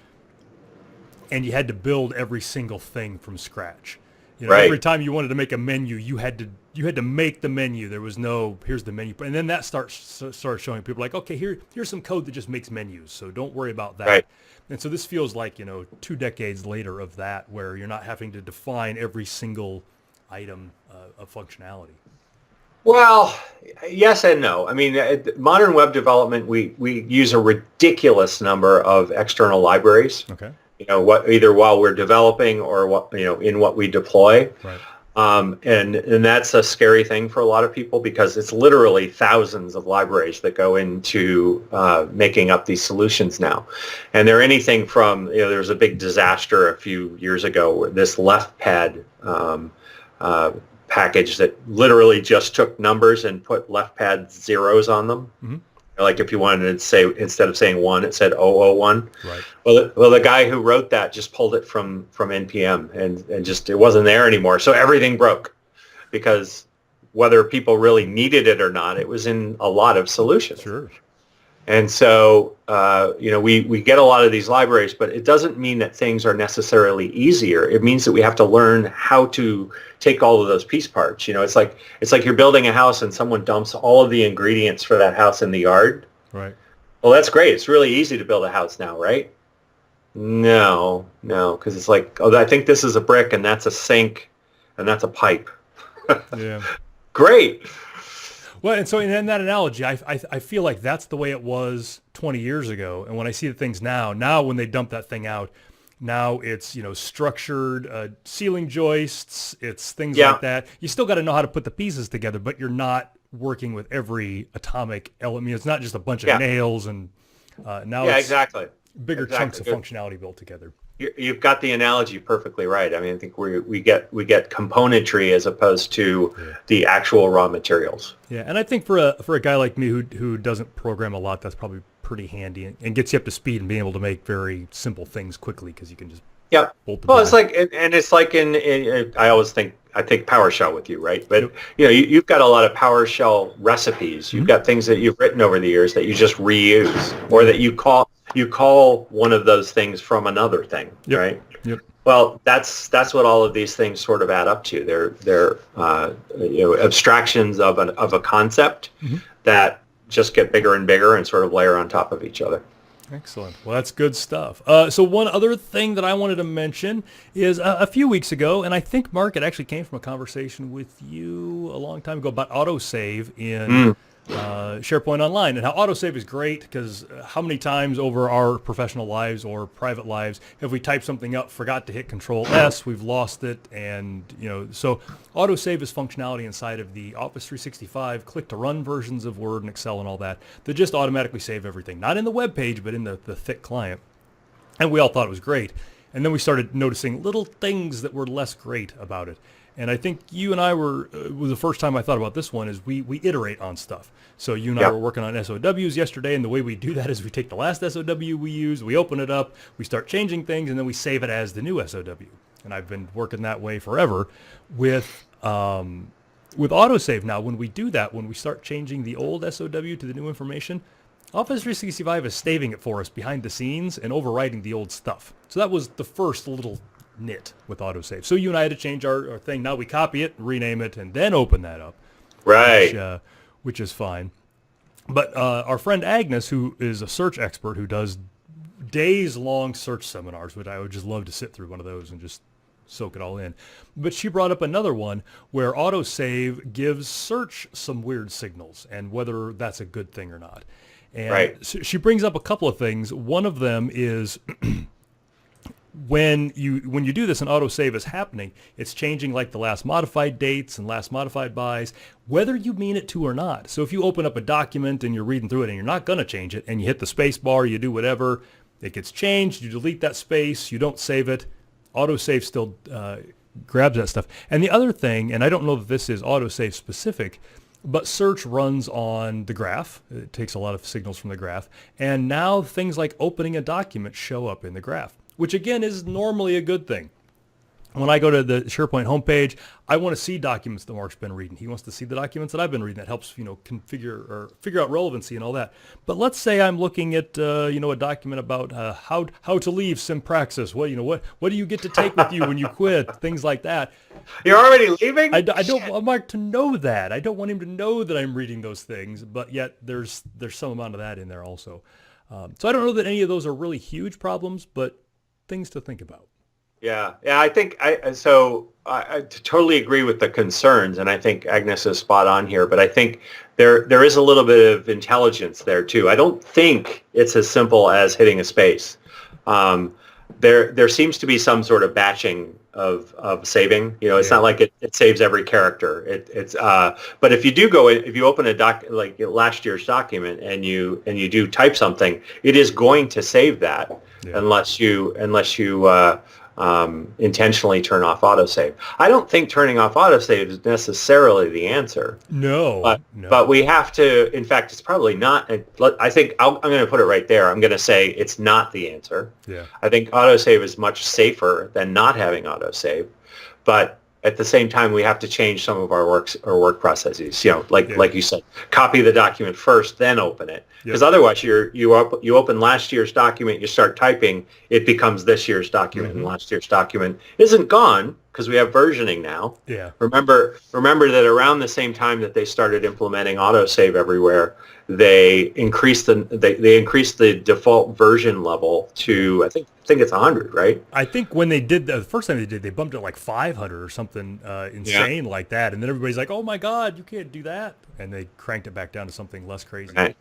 and you had to build every single thing from scratch. Right. Every time you wanted to make a menu, you had to make the menu. There was no here's the menu, and then that starts showing people like, okay, here's some code that just makes menus, so don't worry about that. Right. And so this feels like 2 decades later of that, where you're not having to define every single item of functionality. Well, yes and no. I mean, modern web development, we use a ridiculous number of external libraries. Okay. Either while we're developing or in what we deploy. Right. And that's a scary thing for a lot of people, because it's literally thousands of libraries that go into making up these solutions now. And they're anything from, there was a big disaster a few years ago where this LeftPad package that literally just took numbers and put LeftPad zeros on them. Mm-hmm. Like if you wanted to say, instead of saying 1, it said 001. Right. Well, the guy who wrote that just pulled it from NPM and just, it wasn't there anymore. So everything broke, because whether people really needed it or not, it was in a lot of solutions. Sure. And so, we get a lot of these libraries, but it doesn't mean that things are necessarily easier. It means that we have to learn how to take all of those piece parts. It's like you're building a house and someone dumps all of the ingredients for that house in the yard. Right. Well, that's great. It's really easy to build a house now, right? No, because it's like, I think this is a brick and that's a sink and that's a pipe. Yeah. Great. Well, and so in that analogy, I feel like that's the way it was 20 years ago. And when I see the things now when they dump that thing out, now it's, structured ceiling joists, it's things like that. You still got to know how to put the pieces together, but you're not working with every atomic element. It's not just a bunch of nails and now it's exactly. bigger chunks of functionality built together. You've got the analogy perfectly right. I mean, I think we get componentry as opposed to the actual raw materials. Yeah, and I think for a guy like me who doesn't program a lot, that's probably pretty handy and gets you up to speed and being able to make very simple things quickly, because you can just bolt them Well, together. it's like in I take PowerShell with you, right? But you've got a lot of PowerShell recipes. You've got things that you've written over the years that you just reuse, or that you call one of those things from another thing, right? Yep. Well, that's what all of these things sort of add up to. They're abstractions of a concept that just get bigger and bigger and sort of layer on top of each other. Excellent. Well, that's good stuff. So one other thing that I wanted to mention is a few weeks ago, and I think, Mark, it actually came from a conversation with you a long time ago about AutoSave in SharePoint Online, and how AutoSave is great, because how many times over our professional lives or private lives have we typed something up, forgot to hit Control-S, we've lost it, and so AutoSave is functionality inside of the Office 365 click-to-run versions of Word and Excel and all that just automatically save everything, not in the web page, but in the thick client. And we all thought it was great. And then we started noticing little things that were less great about it. And I think you and I was the first time I thought about this one, is we iterate on stuff. So you and I were working on SOWs yesterday, and the way we do that is we take the last SOW we use, we open it up, we start changing things, and then we save it as the new SOW. And I've been working that way forever with AutoSave. Now, when we do that, when we start changing the old SOW to the new information, Office 365 is staving it for us behind the scenes and overwriting the old stuff. So that was the first little nit with AutoSave. So you and I had to change our thing. Now we copy it, rename it, and then open that up. Right. Which is fine. But our friend Agnes, who is a search expert who does days-long search seminars, which I would just love to sit through one of those and just soak it all in. But she brought up another one where AutoSave gives search some weird signals, and whether that's a good thing or not. And so she brings up a couple of things. One of them is when you do this and AutoSave is happening, it's changing like the last modified dates and last modified bys, whether you mean it to or not. So if you open up a document and you're reading through it and you're not going to change it, and you hit the space bar, you do whatever, it gets changed, you delete that space, you don't save it, AutoSave still grabs that stuff. And the other thing, and I don't know if this is AutoSave specific, but search runs on the graph. It takes a lot of signals from the graph. And now things like opening a document show up in the graph, which again is normally a good thing. when I go to the SharePoint homepage, I want to see documents that Mark's been reading. He wants to see the documents that I've been reading. That helps, configure or figure out relevancy and all that. But let's say I'm looking at, a document about how to leave Simpraxis. What do you get to take with you when you quit? Things like that. You're already leaving? I don't want Mark to know that. I don't want him to know that I'm reading those things. But yet there's some amount of that in there also. So I don't know that any of those are really huge problems, but things to think about. Yeah. I think I totally agree with the concerns, and I think Agnes is spot on here. But I think there is a little bit of intelligence there too. I don't think it's as simple as hitting a space. There seems to be some sort of batching of saving. It's not like it saves every character. But if you do if you open a doc like last year's document and you do type something, it is going to save that unless you intentionally turn off AutoSave. I don't think turning off AutoSave is necessarily the answer. No. But we have to, in fact, it's probably not. I think I'm going to put it right there. I'm going to say it's not the answer. Yeah. I think AutoSave is much safer than not having AutoSave. But at the same time, we have to change some of our work processes. Like you said, copy the document first, then open it. Because otherwise, you open last year's document, you start typing, it becomes this year's document, and last year's document isn't gone because we have versioning now. Yeah. Remember that around the same time that they started implementing autosave everywhere, they increased the default version level to I think it's 100, right? I think when they did the first time they did, they bumped it like 500 or something insane like that, and then everybody's like, "Oh my God, you can't do that!" And they cranked it back down to something less crazy. Right.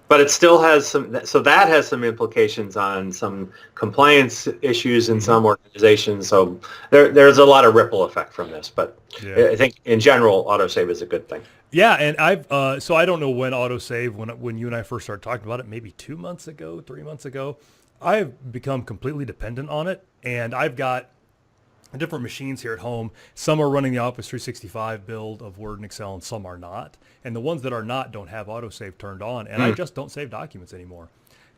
But it still has that has some implications on some compliance issues in some organizations. So there's a lot of ripple effect from this. But I think in general, autosave is a good thing. Yeah, and I've so I don't know when autosave when you and I first started talking about it, maybe 2 months ago, 3 months ago. I've become completely dependent on it, and I've got different machines here at home. Some are running the Office 365 build of Word and Excel, and some are not. And the ones that are not don't have autosave turned on, and I just don't save documents anymore.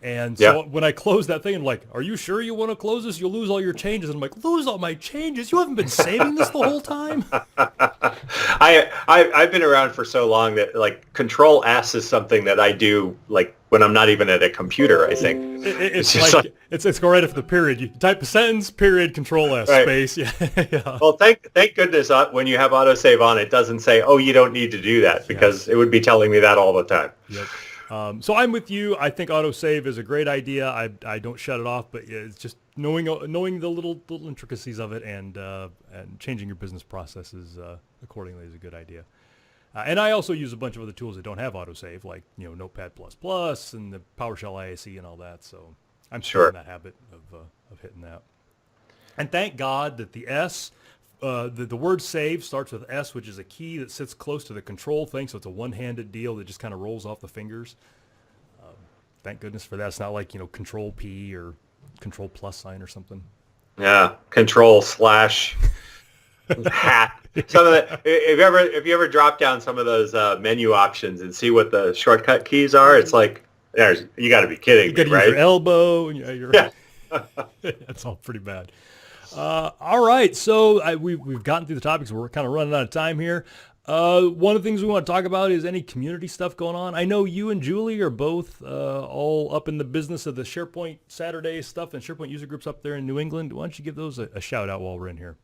And so when I close that thing, I'm like, "Are you sure you want to close this? You'll lose all your changes." And I'm like, "Lose all my changes? You haven't been saving this the whole time?" I've been around for so long that like Control S is something that I do like when I'm not even at a computer. I think it's like it's go right after the period. You type a sentence, period, Control S, space. Yeah. Well, thank goodness when you have autosave on, it doesn't say, "Oh, you don't need to do that," because it would be telling me that all the time. Yep. So I'm with you. I think autosave is a great idea. I don't shut it off, but it's just knowing the little intricacies of it and changing your business processes accordingly is a good idea. And I also use a bunch of other tools that don't have autosave, like Notepad++ and the PowerShell ISE and all that. So I'm still in that habit of hitting that. And thank God that the S. The word save starts with S, which is a key that sits close to the control thing, so it's a one-handed deal that just kind of rolls off the fingers. Thank goodness for that. It's not like, Control P or Control plus sign or something. Yeah, Control / hat. Some of the if you ever drop down some of those menu options and see what the shortcut keys are, it's like you got to be kidding me, right? You got to use your elbow. And that's all pretty bad. All right, so we've gotten through the topics. We're kind of running out of time here. One of the things we want to talk about is any community stuff going on. I know you and Julie are both all up in the business of the SharePoint Saturday stuff and SharePoint user groups up there in New England. Why don't you give those a shout out while we're in here?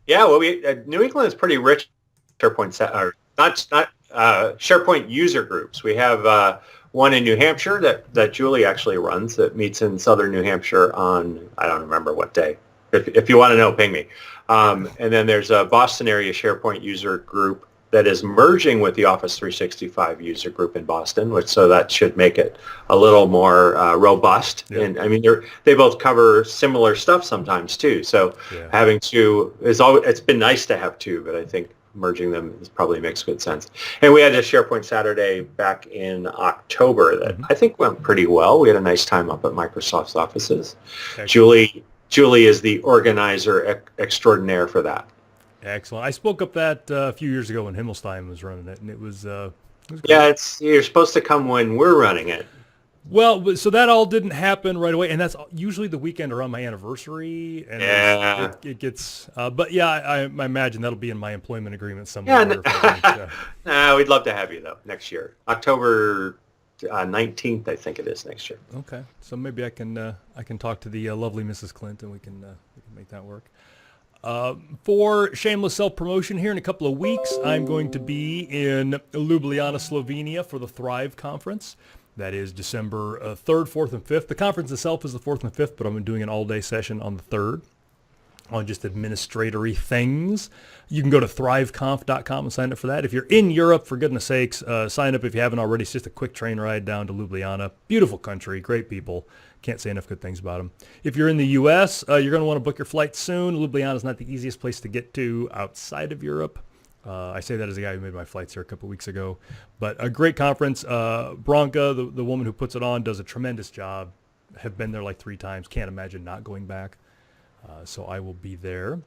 Yeah, well, New England is pretty rich SharePoint, not SharePoint user groups. We have one in New Hampshire that Julie actually runs that meets in southern New Hampshire on, I don't remember what day. If you want to know, ping me. And then there's a Boston area SharePoint user group that is merging with the Office 365 user group in Boston, so that should make it a little more robust. Yep. And I mean, they both cover similar stuff sometimes too. So having two it's been nice to have two, but I think merging them probably makes good sense. And we had a SharePoint Saturday back in October that I think went pretty well. We had a nice time up at Microsoft's offices. Excellent. Julie is the organizer extraordinaire for that. Excellent. I spoke up that a few years ago when Himmelstein was running it, and it was good. Yeah, you're supposed to come when we're running it. Well, so that all didn't happen right away, and that's usually the weekend around my anniversary, and Yeah. it gets. But yeah, I imagine that'll be in my employment agreement Yeah. somewhere. If I don't, Nah, we'd love to have you though next year, October 19th, I think it is next year. okay, so maybe I can talk to the lovely Mrs. Clint, and we can make that work. For shameless self-promotion, here in a couple of weeks, I'm going to be in Ljubljana, Slovenia for the Thrive Conference. That is December 3rd, 4th, and 5th. The conference itself is the 4th and 5th, but I'm doing an all-day session on the 3rd on just administratory things. You can go to thriveconf.com and sign up for that. If you're in Europe, for goodness sakes, sign up if you haven't already. It's just a quick train ride down to Ljubljana. Beautiful country, great people. Can't say enough good things about them. If you're in the U.S., you're going to want to book your flight soon. Ljubljana is not the easiest place to get to outside of Europe. I say that as a guy who made my flights here a couple weeks ago. But a great conference. Branka, the woman who puts it on, does a tremendous job. Have been there like 3 times. Can't imagine not going back. So I will be there.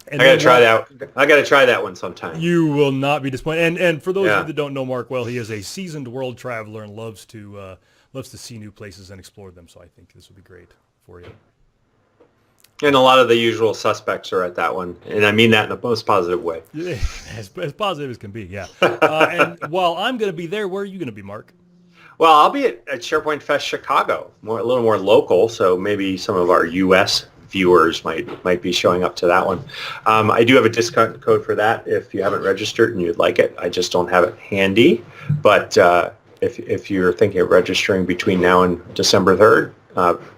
And I got to try that. I got to try that one sometime. You will not be disappointed. And for those of you that don't know Mark well, he is a seasoned world traveler and loves to see new places and explore them. So I think this will be great for you. And a lot of the usual suspects are at that one. And I mean that in the most positive way. Yeah, as positive as can be, yeah. And while I'm going to be there, where are you going to be, Mark? Well, I'll be at SharePoint Fest Chicago, a little more local, so maybe some of our U.S. viewers might be showing up to that one. I do have a discount code for that if you haven't registered and you'd like it. I just don't have it handy. But if you're thinking of registering between now and December 3rd,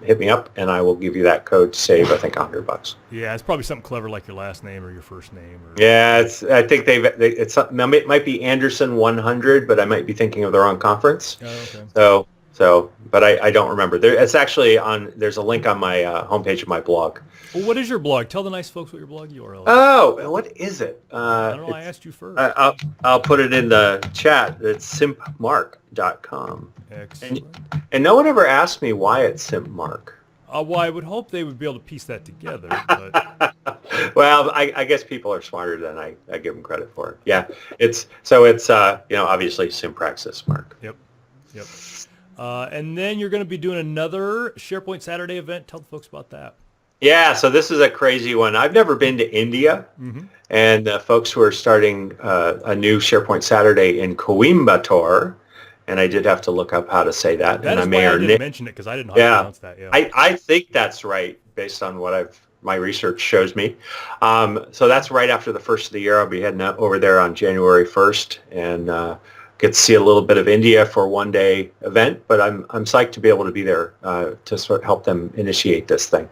hit me up and I will give you that code to save, I think, $100. Yeah, it's probably something clever like your last name or your first name. Yeah, I think it's something. It might be Anderson 100, but I might be thinking of the wrong conference. Oh, okay. So, but I don't remember. It's actually there's a link on my homepage of my blog. Well, what is your blog? Tell the nice folks what your blog URL is. Oh, what is it? I don't know. I asked you first. I'll put it in the chat. It's simpmark.com. Excellent. And no one ever asked me why it's simpmark. Well, I would hope they would be able to piece that together. But well, I guess people are smarter than I give them credit for. Yeah, it's obviously Simpraxis, Mark. Yep. And then you're going to be doing another SharePoint Saturday event. Tell the folks about that. Yeah, so this is a crazy one. I've never been to India, and folks who are starting a new SharePoint Saturday in Coimbatore, and I did have to look up how to say that. That and is why I didn't mention it, because I didn't know how to pronounce that. Yeah, I think that's right based on what my research shows me. So that's right after the first of the year. I'll be heading over there on January 1st, and get to see a little bit of India for a one-day event. But I'm psyched to be able to be there to sort of help them initiate this thing.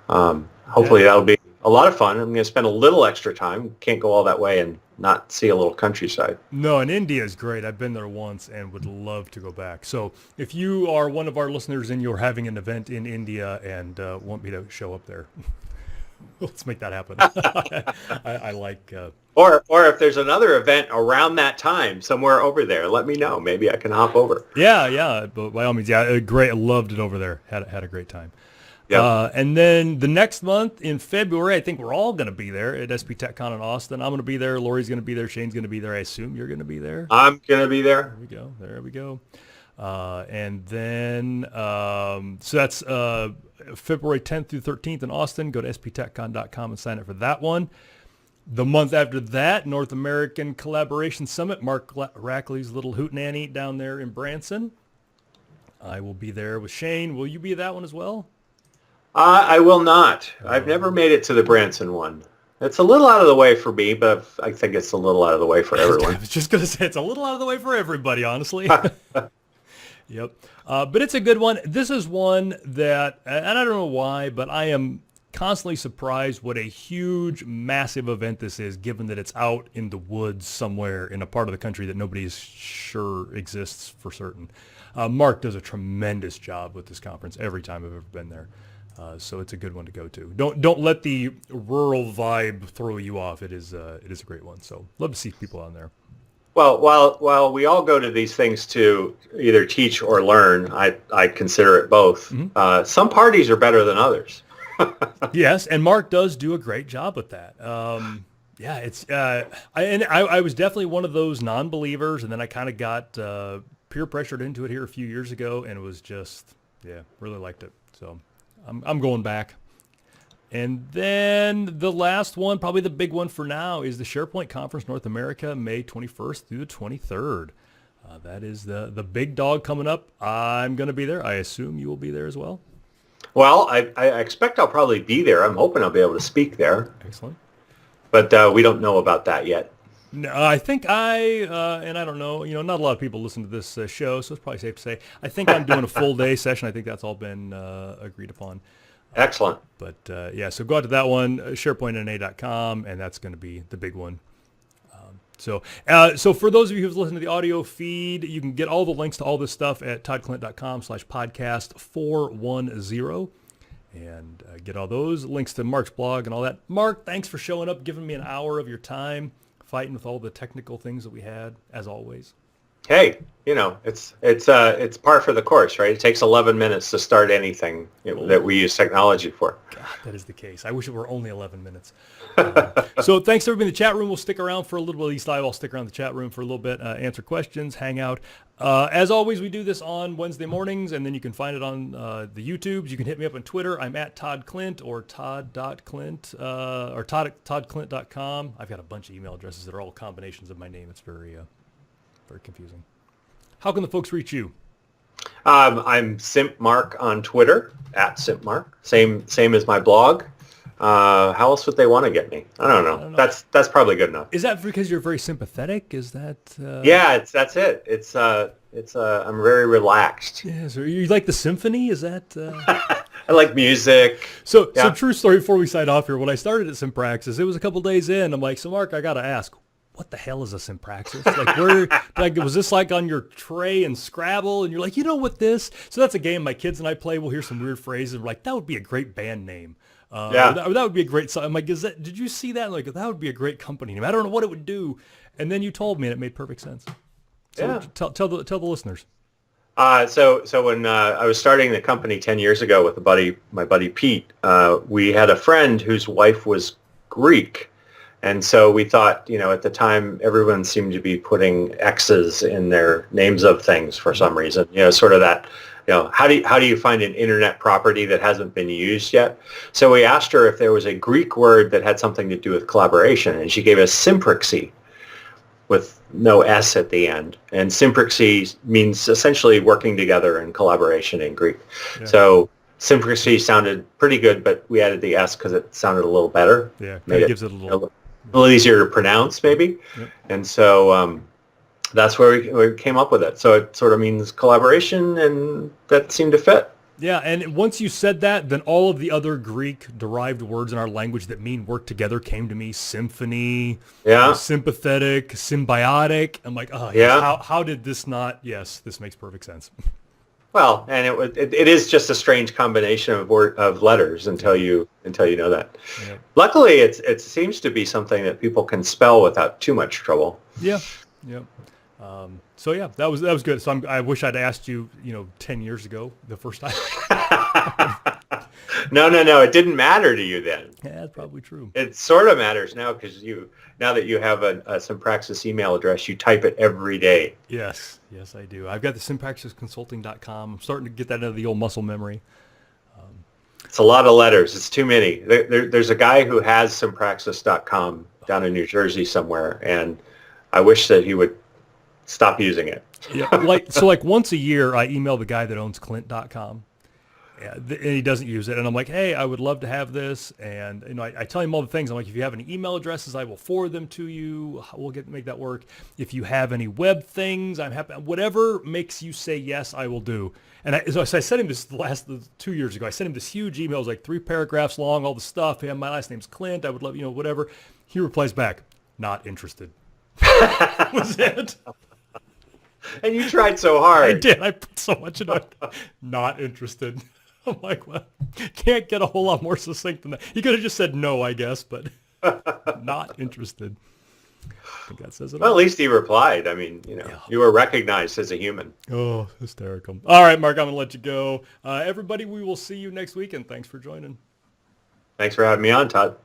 Hopefully that'll be a lot of fun. I'm going to spend a little extra time. Can't go all that way and not see a little countryside. No, and India is great. I've been there once and would love to go back. So if you are one of our listeners and you're having an event in India and want me to show up there, let's make that happen. I like... Or if there's another event around that time somewhere over there, let me know. Maybe I can hop over. Yeah. But by all means, great. I loved it over there. Had a great time. Yep. And then the next month in February, I think we're all going to be there at SP TechCon in Austin. I'm going to be there. Lori's going to be there. Shane's going to be there. I assume you're going to be there. I'm going to be there. There we go. And then, so that's February 10th through 13th in Austin. Go to sptechcon.com and sign up for that one. The month after that, North American Collaboration Summit, Mark Rackley's little hootenanny down there in Branson. I will be there with Shane. Will you be at that one as well? I will not. I've never made it to the Branson one. It's a little out of the way for me, but I think it's a little out of the way for everyone. I was just going to say it's a little out of the way for everybody, honestly. Yep. But it's a good one. This is one that, and I don't know why, but I am constantly surprised what a huge, massive event this is, given that it's out in the woods somewhere in a part of the country that nobody is sure exists for certain. Mark does a tremendous job with this conference every time I've ever been there. So it's a good one to go to. Don't let the rural vibe throw you off. It is a great one. So love to see people on there. Well, while we all go to these things to either teach or learn, I consider it both. Mm-hmm. Some parties are better than others. Yes, and Mark does do a great job with that. I was definitely one of those non-believers, and then I kind of got peer pressured into it here a few years ago, and it was just, really liked it. So I'm going back. And then the last one, probably the big one for now, is the SharePoint Conference North America, May 21st through the 23rd. That is the big dog coming up. I'm going to be there. I assume you will be there as well. Well, I expect I'll probably be there. I'm hoping I'll be able to speak there. Excellent. But we don't know about that yet. No, I think and I don't know, not a lot of people listen to this show, so it's probably safe to say, I think I'm doing a full day session. I think that's all been agreed upon. Excellent. But so go out to that one, SharePointNA.com, and that's going to be the big one. So for those of you who've listened to the audio feed, you can get all the links to all this stuff at toddclint.com/podcast410 and get all those links to Mark's blog and all that. Mark, thanks for showing up, giving me an hour of your time, fighting with all the technical things that we had, as always. Hey, it's par for the course, right? It takes 11 minutes to start anything that we use technology for. God, that is the case. I wish it were only 11 minutes. So thanks to everybody in the chat room. We'll stick around for a little bit. At least I'll stick around in the chat room for a little bit, answer questions, hang out. As always, we do this on Wednesday mornings, and then you can find it on the YouTubes. You can hit me up on Twitter. I'm at Todd Clint or Todd.Clint or Todd at toddclint.com. I've got a bunch of email addresses that are all combinations of my name. It's very confusing. How can the folks reach you? I'm Simp Mark on Twitter, at Simp Mark. Same as my blog. How else would they want to get me? I don't know. That's probably good enough. Is that because you're very sympathetic? Is that? Yeah, that's it. It's I'm very relaxed. Yeah, so you like the symphony? Is that? I like music. So true story. Before we sign off here, when I started at Simpraxis, it was a couple days in. I'm like, so Mark, I got to ask, what the hell is a Simpraxis? Was this like on your tray in Scrabble? And you're like, what this? So that's a game my kids and I play. We'll hear some weird phrases. We're like, that would be a great band name. That would be a great song. I'm like, did you see that? I'm like, that would be a great company name. I don't know what it would do. And then you told me and it made perfect sense. So tell the listeners. So when I was starting the company 10 years ago with my buddy Pete, we had a friend whose wife was Greek. And so we thought, at the time, everyone seemed to be putting X's in their names of things for some reason. Sort of that, how do you find an internet property that hasn't been used yet? So we asked her if there was a Greek word that had something to do with collaboration, and she gave us Simpraxy with no S at the end. And Simpraxy means essentially working together in collaboration in Greek. Yeah. So Simpraxy sounded pretty good, but we added the S because it sounded a little better. Yeah, it gives it a little easier to pronounce, maybe. Yep. And so that's where we came up with it. So it sort of means collaboration, and that seemed to fit. Yeah, and once you said that, then all of the other Greek-derived words in our language that mean work together came to me. Symphony, sympathetic, symbiotic. I'm like, how did this not? Yes, this makes perfect sense. Well, and it is just a strange combination of letters until you know that. Yep. Luckily, it seems to be something that people can spell without too much trouble. Yeah. Yep. So that was good. So I wish I'd asked you, 10 years ago the first time. No, it didn't matter to you then. Yeah, that's probably true. It sort of matters now because now that you have a Simpraxis email address, you type it every day. Yes, I do. I've got the SimpraxisConsulting.com. I'm starting to get that into the old muscle memory. It's a lot of letters. It's too many. There's a guy who has Simpraxis.com down in New Jersey somewhere, and I wish that he would stop using it. Yeah, like once a year, I email the guy that owns Clint.com. And he doesn't use it. And I'm like, hey, I would love to have this. And, I tell him all the things. I'm like, if you have any email addresses, I will forward them to you. We'll make that work. If you have any web things, I'm happy. Whatever makes you say yes, I will do. And so I sent him this 2 years ago. I sent him this huge email. It was like 3 paragraphs long, all the stuff. Hey, my last name's Clint. I would love, whatever. He replies back, not interested. Was it? And you tried so hard. I did. I put so much into it. Not interested. I'm like, well, can't get a whole lot more succinct than that. He could have just said no, I guess, but not interested. I think that says it all. Well, at least he replied. I mean, you were recognized as a human. Oh, hysterical. All right, Mark, I'm going to let you go. Everybody, we will see you next week, and thanks for joining. Thanks for having me on, Todd.